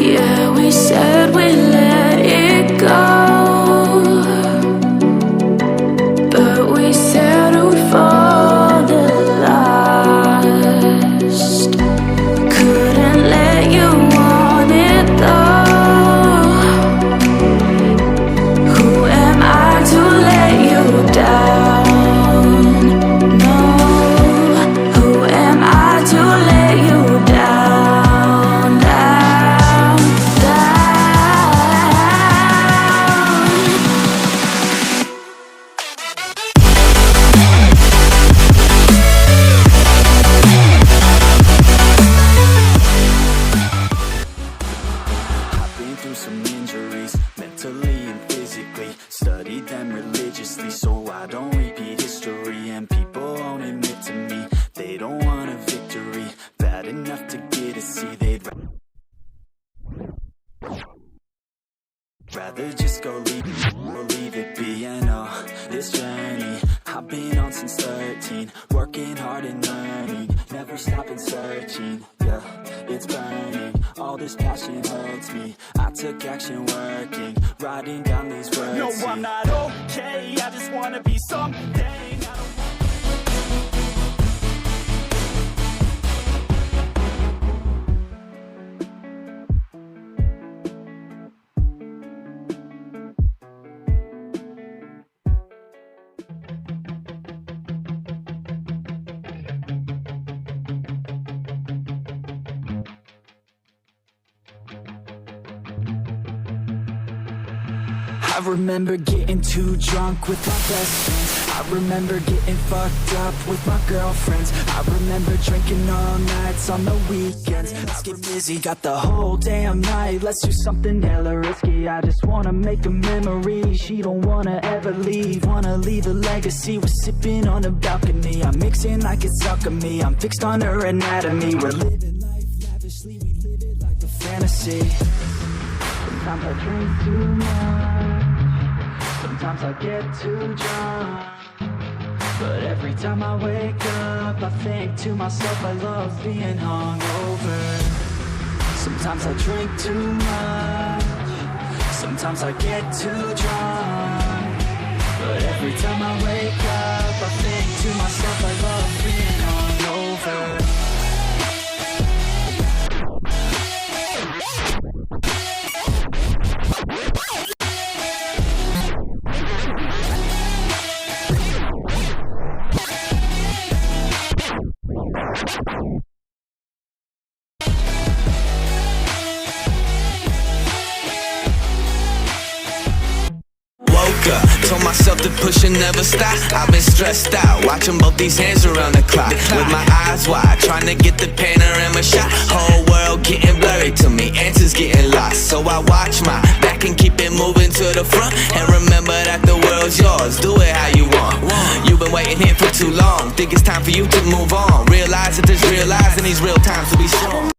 Yeah, we said we let it go, but we settled for the last. Couldn't let you want it though. Who am I to let you down? No, who am I to let you down? Studied them religiously so I don't repeat history. And people won't admit to me they don't want a victory bad enough to get a C. They'd rather just go leave it be. And oh, this journey I've been on since 13, working hard and learning, never stopping searching. Yeah, it's burning, all this passion hurts me. I took action working, writing down these words. No, I'm not okay, I just wanna be something. I remember getting too drunk with my best friends. I remember getting fucked up with my girlfriends. I remember drinking all nights on the weekends. Let's get busy, got the whole damn night. Let's do something hella risky. I just wanna make a memory. She don't wanna ever leave, wanna leave a legacy. We're sipping on a balcony, I'm mixing like it's alchemy. I'm fixed on her anatomy. We're living life lavishly, we live it like a fantasy. Sometimes I drink too much, sometimes I get too drunk, but every time I wake up I think to myself I love being hungover. Sometimes I drink too much, sometimes I get too drunk, but every time I wake up I think to myself I love being hungover. Told myself to push and never stop. I've been stressed out, watching both these hands around the clock, with my eyes wide, trying to get the panorama shot. Whole world getting blurry to me, answers getting lost. So I watch my back and keep it moving to the front, and remember that the world's yours, do it how you want. You've been waiting here for too long, think it's time for you to move on. Realize that there's real lies in these real times to be strong.